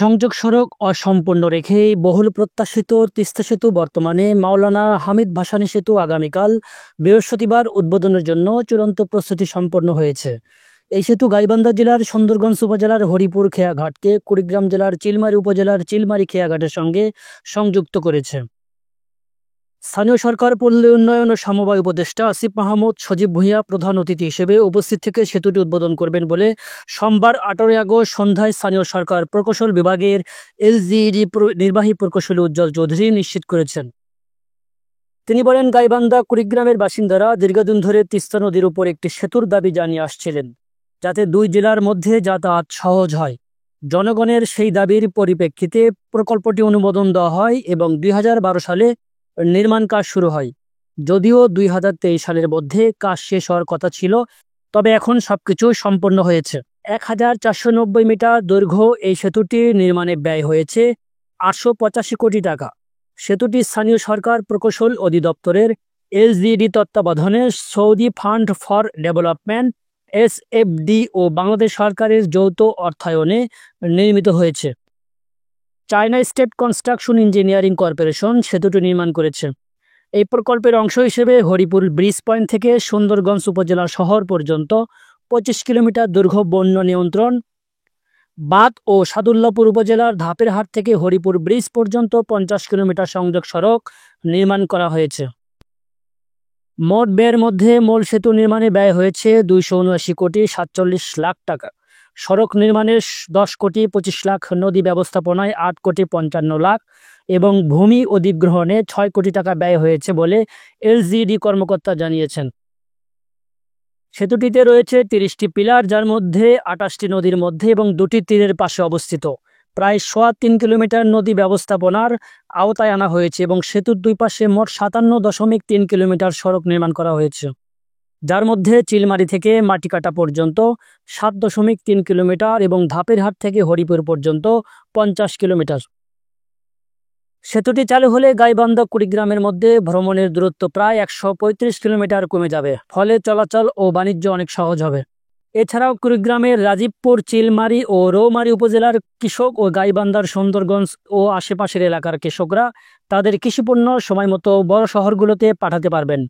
সংযোগ সড়ক অসম্পূর্ণ রেখে বহুল প্রত্যাশিত তিস্তা সেতু বর্তমানে মাওলানা হামিদ ভাসানী সেতু আগামীকাল বৃহস্পতিবার উদ্বোধনের জন্য চূড়ান্ত প্রস্তুতি সম্পন্ন হয়েছে। এই সেতু গাইবান্ধা জেলার সুন্দরগঞ্জ উপজেলার হরিপুর খেয়াঘাটকে কুড়িগ্রাম জেলার চিলমারী উপজেলার চিলমারী খেয়াঘাটের সঙ্গে সংযুক্ত করেছে। স্থানীয় সরকার, পল্লী উন্নয়ন ও সমবায় উপদেষ্টা আসিফ মাহমুদ সজীব ভূঁইয়া প্রধান অতিথি হিসেবে উপস্থিত থেকে সেতুটি উদ্বোধন করবেন বলে সোমবার 18 আগস্ট সন্ধ্যায় স্থানীয় সরকার প্রকৌশল বিভাগের এলজিইডি নির্বাহী প্রকৌশলী উজ্জ্বল চৌধুরী নিশ্চিত করেছেন। তিনি বলেন, গাইবান্ধা কুড়িগ্রামের বাসিন্দারা দীর্ঘদিন ধরে তিস্তা নদীর উপর একটি সেতুর দাবি জানিয়ে আসছিলেন, যাতে দুই জেলার মধ্যে যাতায়াত সহজ হয়। জনগণের সেই দাবির পরিপ্রেক্ষিতে প্রকল্পটি অনুমোদন দেওয়া হয় এবং 2012 সালে নির্মাণ কাজ শুরু হয়। যদিও 2023 সালের মধ্যে কাজ শেষ হওয়ার কথা ছিল, তবে এখন সবকিছু সম্পন্ন হয়েছে। 1490 মিটার দৈর্ঘ্য এই সেতুটি নির্মাণে ব্যয় হয়েছে 885 কোটি টাকা। সেতুটি স্থানীয় সরকার প্রকৌশল অধিদপ্তরের এলজিইডি তত্ত্বাবধানে Saudi fund for development SFD ও বাংলাদেশ সরকারের যৌথ অর্থায়নে নির্মিত হয়েছে। China state construction engineering corporation সেতুটি নির্মাণ করেছে। এই প্রকল্পের অংশ হিসেবে হরিপুর ব্রিজ পয়েন্ট থেকে সুন্দরগঞ্জ উপজেলা শহর পর্যন্ত 25 কিলোমিটার দৈর্ঘ্য বন্যা নিয়ন্ত্রণ বাঁধ ও সাদুল্লাপুর উপজেলার ধাপের হাট থেকে হরিপুর ব্রিজ পর্যন্ত 50 কিলোমিটার সংযোগ সড়ক নির্মাণ করা হয়েছে। মোট ব্যয়ের মধ্যে মূল সেতু নির্মাণে ব্যয় হয়েছে 279 কোটি 47 লাখ টাকা, সড়ক নির্মাণে 10 কোটি 25 লাখ, নদী ব্যবস্থাপনায় 8 কোটি 55 লাখ এবং ভূমি অধিগ্রহণে 6 কোটি টাকা ব্যয় হয়েছে বলে এলজিইডি কর্মকর্তা জানিয়েছেন। সেতুটিতে রয়েছে 30টি পিলার, যার মধ্যে 28টি নদীর মধ্যে এবং 2টি তীরের পাশে অবস্থিত। প্রায় 3.25 কিলোমিটার নদী ব্যবস্থাপনার আওতায় আনা হয়েছে এবং সেতুর দুই পাশে মোট 57.3 কিলোমিটার সড়ক নির্মাণ করা হয়েছে, যার মধ্যে চিলমারী থেকে মাটিকাটা পর্যন্ত 7.3 কিলোমিটার এবং ধাপের হাট থেকে হরিপুর পর্যন্ত 50 কিলোমিটার। সেতুটি চালু হলে গাইবান্ধা কুড়িগ্রামের মধ্যে ভ্রমণের দূরত্ব প্রায় 135 কিলোমিটার কমে যাবে, ফলে চলাচল ও বাণিজ্য অনেক সহজ হবে। এছাড়াও কুড়িগ্রামের রাজীবপুর, চিলমারী ও রৌমারী উপজেলার কৃষক ও গাইবান্ধার সুন্দরগঞ্জ ও আশেপাশের এলাকার কৃষকরা তাদের কৃষিপণ্য সময়মতো বড় শহরগুলোতে পাঠাতে পারবেন।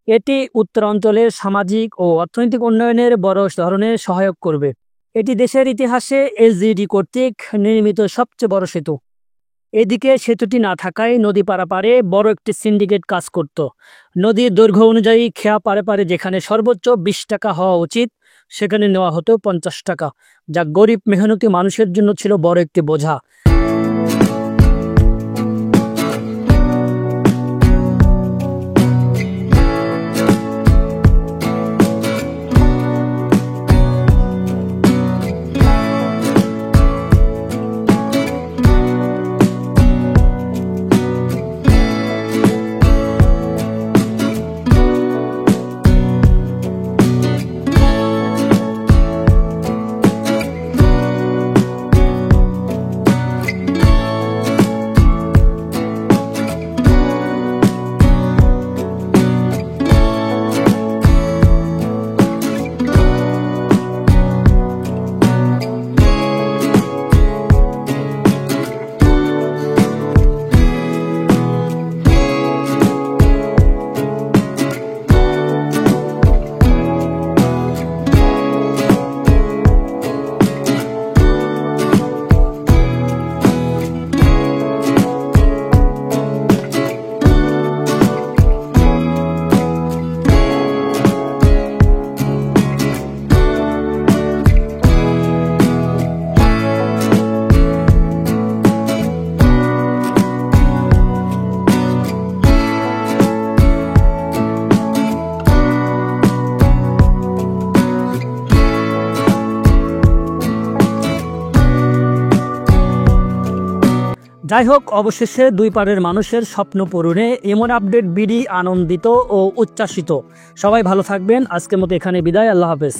এটি উত্তরাঞ্চলের সামাজিক ও অর্থনৈতিক উন্নয়নের বড় ধরনের সহায়ক করবে। এটি দেশের ইতিহাসে এলজিইডি কর্তৃক নির্মিত সবচেয়ে বড় সেতু। এদিকে সেতুটি না থাকায় নদী পারাপারে বড় একটি সিন্ডিকেট কাজ করত। নদীর দৈর্ঘ্য অনুযায়ী খেয়া পারে যেখানে সর্বোচ্চ 20 টাকা হওয়া উচিত, সেখানে নেওয়া হতো 50 টাকা, যা গরিব মেহনতি মানুষের জন্য ছিল বড় একটি বোঝা। যাই হোক, অবশেষে দুই পারের মানুষের স্বপ্ন পূরণে এমন আপডেট বিডি আনন্দিত ও উচ্ছ্বাসিত। সবাই ভালো থাকবেন। আজকের মতো এখানে বিদায়। আল্লাহ হাফেজ।